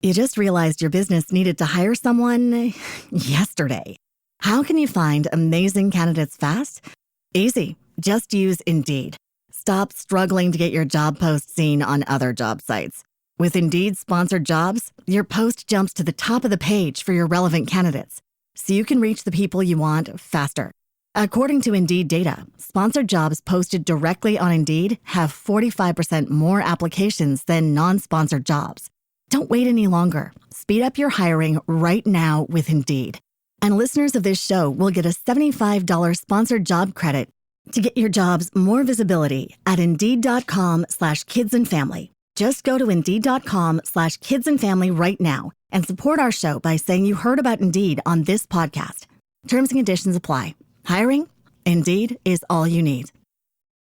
You just realized your business needed to hire someone yesterday. How can you find amazing candidates fast? Easy. Just use Indeed. Stop struggling to get your job post seen on other job sites. With Indeed sponsored jobs, your post jumps to the top of the page for your relevant candidates, so you can reach the people you want faster. According to Indeed data, sponsored jobs posted directly on Indeed have 45% more applications than non-sponsored jobs. Don't wait any longer. Speed up your hiring right now with Indeed. And listeners of this show will get a $75 sponsored job credit to get your jobs more visibility at Indeed.com/kidsandfamily. Just go to Indeed.com/kidsandfamily right now and support our show by saying you heard about Indeed on this podcast. Terms and conditions apply. Hiring? Indeed is all you need.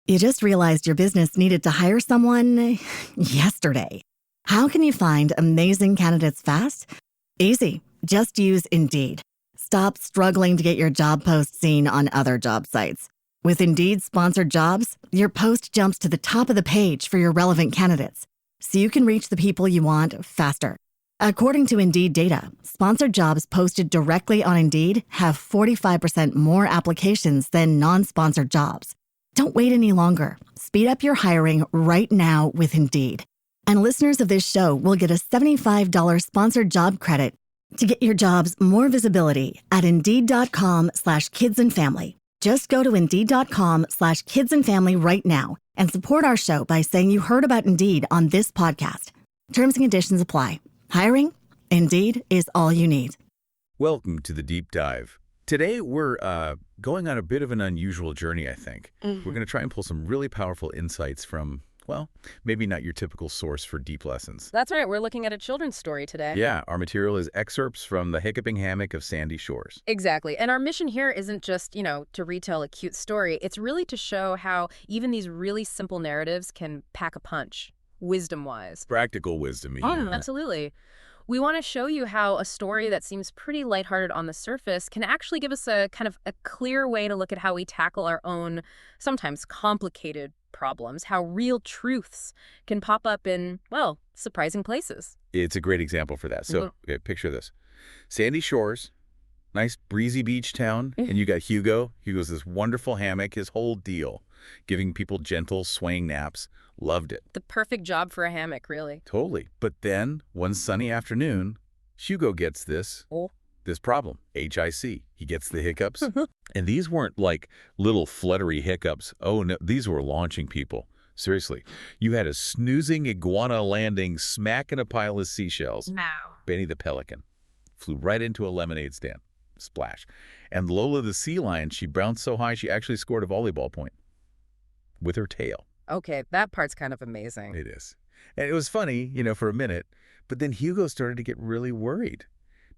You just realized your business needed to hire someone yesterday. How can you find amazing candidates fast? Easy. Just use Indeed. Stop struggling to get your job post seen on other job sites. With Indeed sponsored jobs, your post jumps to the top of the page for your relevant candidates, so you can reach the people you want faster. According to Indeed data, sponsored jobs posted directly on Indeed have 45% more applications than non-sponsored jobs. Don't wait any longer. Speed up your hiring right now with Indeed. And listeners of this show will get a $75 sponsored job credit to get your jobs more visibility at Indeed.com/kidsandfamily. Just go to Indeed.com/kidsandfamily right now and support our show by saying you heard about Indeed on this podcast. Terms and conditions apply. Hiring? Indeed is all you need. Welcome to the Deep Dive. Today, we're going on a bit of an unusual journey, I think. We're going to try and pull some really powerful insights from, well, maybe not your typical source for deep lessons. That's right. We're looking at a children's story today. Yeah, our material is excerpts from the Hiccuping Hammock of Sandy Shores. Exactly. And our mission here isn't just, to retell a cute story. It's really to show how even these really simple narratives can pack a punch, wisdom-wise. Practical wisdom. Absolutely. We want to show you how a story that seems pretty lighthearted on the surface can actually give us a kind of a clear way to look at how we tackle our own, sometimes complicated problems, how real truths can pop up in, well, surprising places. It's a great example for that. So okay, picture this. Sandy Shores, nice breezy beach town, and you got Hugo. Hugo's this wonderful hammock, his whole deal, giving people gentle, swaying naps. Loved it. The perfect job for a hammock, really. Totally. But then, one sunny afternoon, Hugo gets this problem, HIC. He gets the hiccups. And these weren't like little fluttery hiccups. Oh, no, these were launching people. Seriously. You had a snoozing iguana landing smack in a pile of seashells. Wow. Benny the pelican flew right into a lemonade stand. Splash. And Lola the sea lion, she bounced so high she actually scored a volleyball point with her tail. Okay, that part's kind of amazing. It is. And it was funny, for a minute, but then Hugo started to get really worried.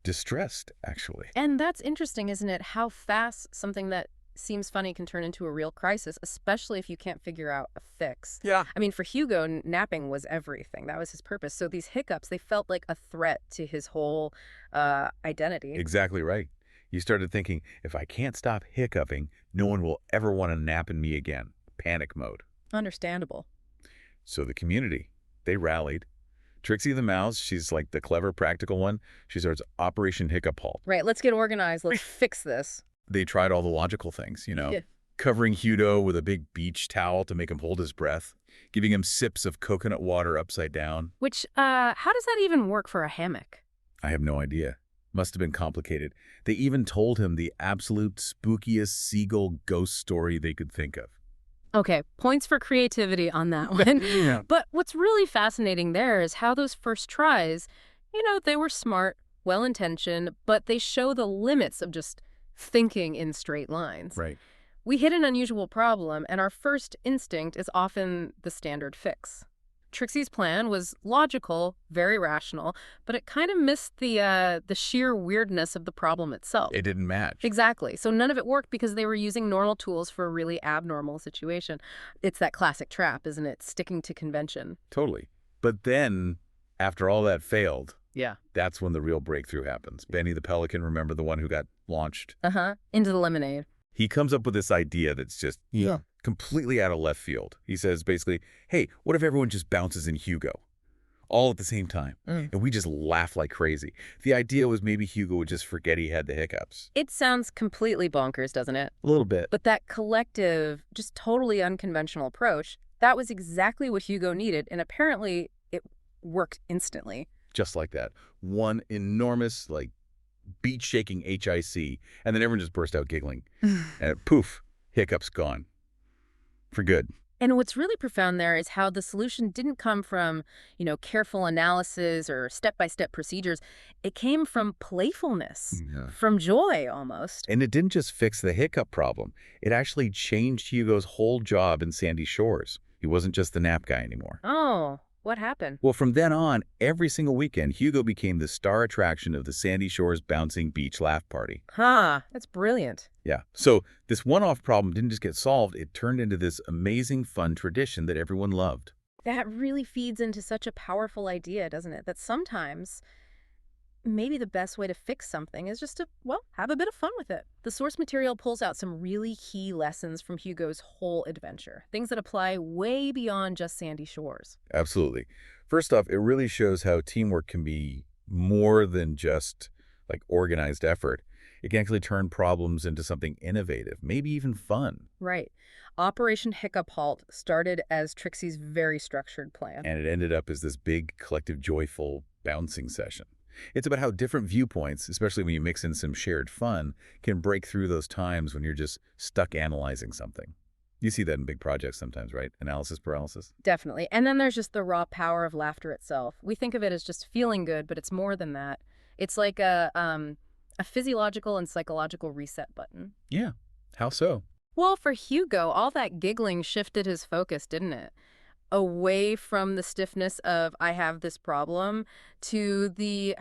Distressed, actually. And that's interesting, isn't it? How fast something that seems funny can turn into a real crisis, especially if you can't figure out a fix. Yeah. I mean, for Hugo, napping was everything. That was his purpose. So these hiccups, they felt like a threat to his whole identity. Exactly right. You started thinking, if I can't stop hiccuping, no one will ever want to nap in me again. Panic mode. Understandable. So the community, they rallied. Trixie the Mouse, she's like the clever, practical one. She starts Operation Hiccup Halt. Right, let's get organized. Let's fix this. They tried all the logical things, covering Hugo with a big beach towel to make him hold his breath, giving him sips of coconut water upside down. Which, how does that even work for a hammock? I have no idea. Must have been complicated. They even told him the absolute spookiest seagull ghost story they could think of. Okay, points for creativity on that one. Yeah. But what's really fascinating there is how those first tries, they were smart, well-intentioned, but they show the limits of just thinking in straight lines. Right. We hit an unusual problem, and our first instinct is often the standard fix. Trixie's plan was logical, very rational, but it kind of missed the sheer weirdness of the problem itself. It didn't match. Exactly. So none of it worked because they were using normal tools for a really abnormal situation. It's that classic trap, isn't it? Sticking to convention. Totally. But then, after all that failed, yeah, that's when the real breakthrough happens. Benny the pelican, remember the one who got launched? Into the lemonade. He comes up with this idea that's just completely out of left field. He says basically, hey, what if everyone just bounces in Hugo? all at the same time. And we just laughed like crazy. The idea was maybe Hugo would just forget he had the hiccups. It sounds completely bonkers, doesn't it? A little bit. But that collective, just totally unconventional approach, that was exactly what Hugo needed, and apparently it worked instantly. Just like that. One enormous, beat-shaking HIC, and then everyone just burst out giggling. And poof, hiccups gone. For good. And what's really profound there is how the solution didn't come from, careful analysis or step-by-step procedures. It came from playfulness, from joy almost. And it didn't just fix the hiccup problem. It actually changed Hugo's whole job in Sandy Shores. He wasn't just the nap guy anymore. Oh, what happened? Well, from then on, every single weekend, Hugo became the star attraction of the Sandy Shores bouncing beach laugh party. Huh, that's brilliant. Yeah. So this one-off problem didn't just get solved. It turned into this amazing, fun tradition that everyone loved. That really feeds into such a powerful idea, doesn't it? That sometimes maybe the best way to fix something is just to, have a bit of fun with it. The source material pulls out some really key lessons from Hugo's whole adventure, things that apply way beyond just Sandy Shores. Absolutely. First off, it really shows how teamwork can be more than just organized effort. It can actually turn problems into something innovative, maybe even fun. Right. Operation Hiccup Halt started as Trixie's very structured plan. And it ended up as this big, collective, joyful bouncing session. It's about how different viewpoints, especially when you mix in some shared fun, can break through those times when you're just stuck analyzing something. You see that in big projects sometimes, right? Analysis paralysis. Definitely. And then there's just the raw power of laughter itself. We think of it as just feeling good, but it's more than that. It's like a physiological and psychological reset button. Yeah. How so? Well, for Hugo, all that giggling shifted his focus, didn't it? Away from the stiffness of I have this problem to the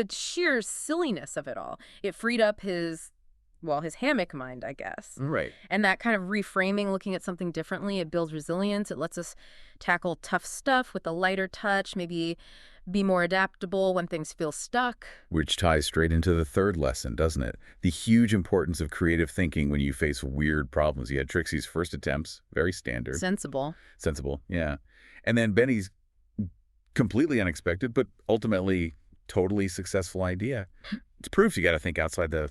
sheer silliness of it all. It freed up his hammock mind, I guess. Right. And that kind of reframing, looking at something differently, it builds resilience. It lets us tackle tough stuff with a lighter touch, maybe be more adaptable when things feel stuck. Which ties straight into the third lesson, doesn't it? The huge importance of creative thinking when you face weird problems. You had Trixie's first attempts, very standard. Sensible, yeah. And then Benny's completely unexpected, but ultimately totally successful idea. It's proof you got to think outside the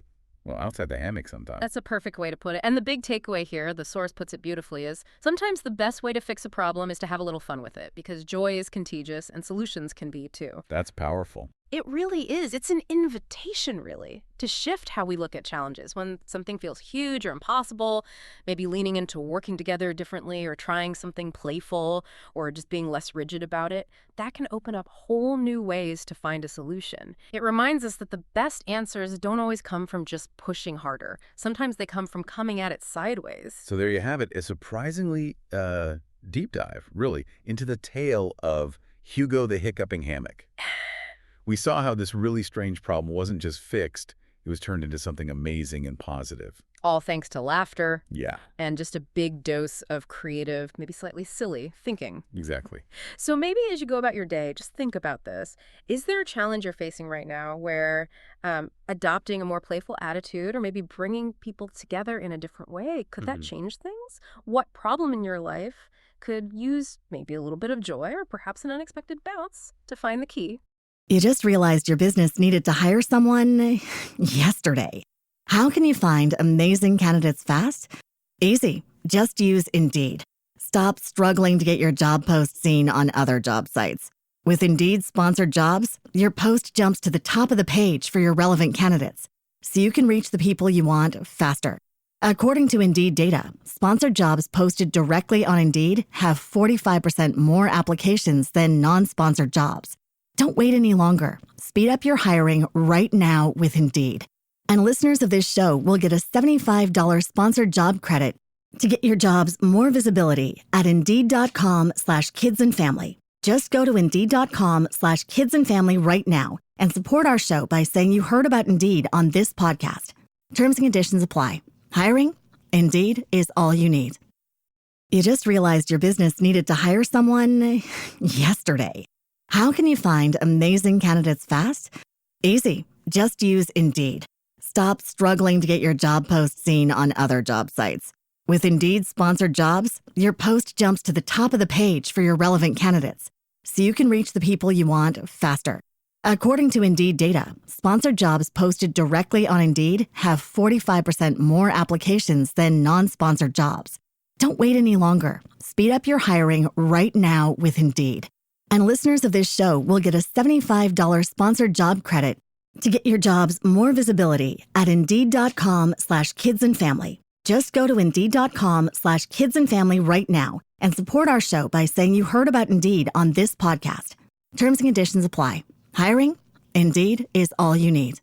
hammock sometimes. That's a perfect way to put it. And the big takeaway here, the source puts it beautifully, is sometimes the best way to fix a problem is to have a little fun with it, because joy is contagious and solutions can be too. That's powerful. It really is. It's an invitation, really, to shift how we look at challenges. When something feels huge or impossible, maybe leaning into working together differently or trying something playful or just being less rigid about it, that can open up whole new ways to find a solution. It reminds us that the best answers don't always come from just pushing harder. Sometimes they come from coming at it sideways. So there you have it. A surprisingly deep dive, really, into the tale of Hugo the Hiccuping Hammock. We saw how this really strange problem wasn't just fixed, it was turned into something amazing and positive. All thanks to laughter. Yeah. And just a big dose of creative, maybe slightly silly thinking. Exactly. So maybe as you go about your day, just think about this. Is there a challenge you're facing right now where adopting a more playful attitude or maybe bringing people together in a different way, could that change things? What problem in your life could use maybe a little bit of joy or perhaps an unexpected bounce to find the key? You just realized your business needed to hire someone yesterday. How can you find amazing candidates fast? Easy. Just use Indeed. Stop struggling to get your job post seen on other job sites. With Indeed sponsored jobs, your post jumps to the top of the page for your relevant candidates, so you can reach the people you want faster. According to Indeed data, sponsored jobs posted directly on Indeed have 45% more applications than non-sponsored jobs. Don't wait any longer. Speed up your hiring right now with Indeed. And listeners of this show will get a $75 sponsored job credit to get your jobs more visibility at Indeed.com/kidsandfamily. Just go to Indeed.com/kidsandfamily right now and support our show by saying you heard about Indeed on this podcast. Terms and conditions apply. Hiring? Indeed is all you need. You just realized your business needed to hire someone yesterday. How can you find amazing candidates fast? Easy. Just use Indeed. Stop struggling to get your job post seen on other job sites. With Indeed sponsored jobs, your post jumps to the top of the page for your relevant candidates, so you can reach the people you want faster. According to Indeed data, sponsored jobs posted directly on Indeed have 45% more applications than non-sponsored jobs. Don't wait any longer. Speed up your hiring right now with Indeed. And listeners of this show will get a $75 sponsored job credit to get your jobs more visibility at Indeed.com/kidsandfamily. Just go to Indeed.com/kidsandfamily right now and support our show by saying you heard about Indeed on this podcast. Terms and conditions apply. Hiring? Indeed is all you need.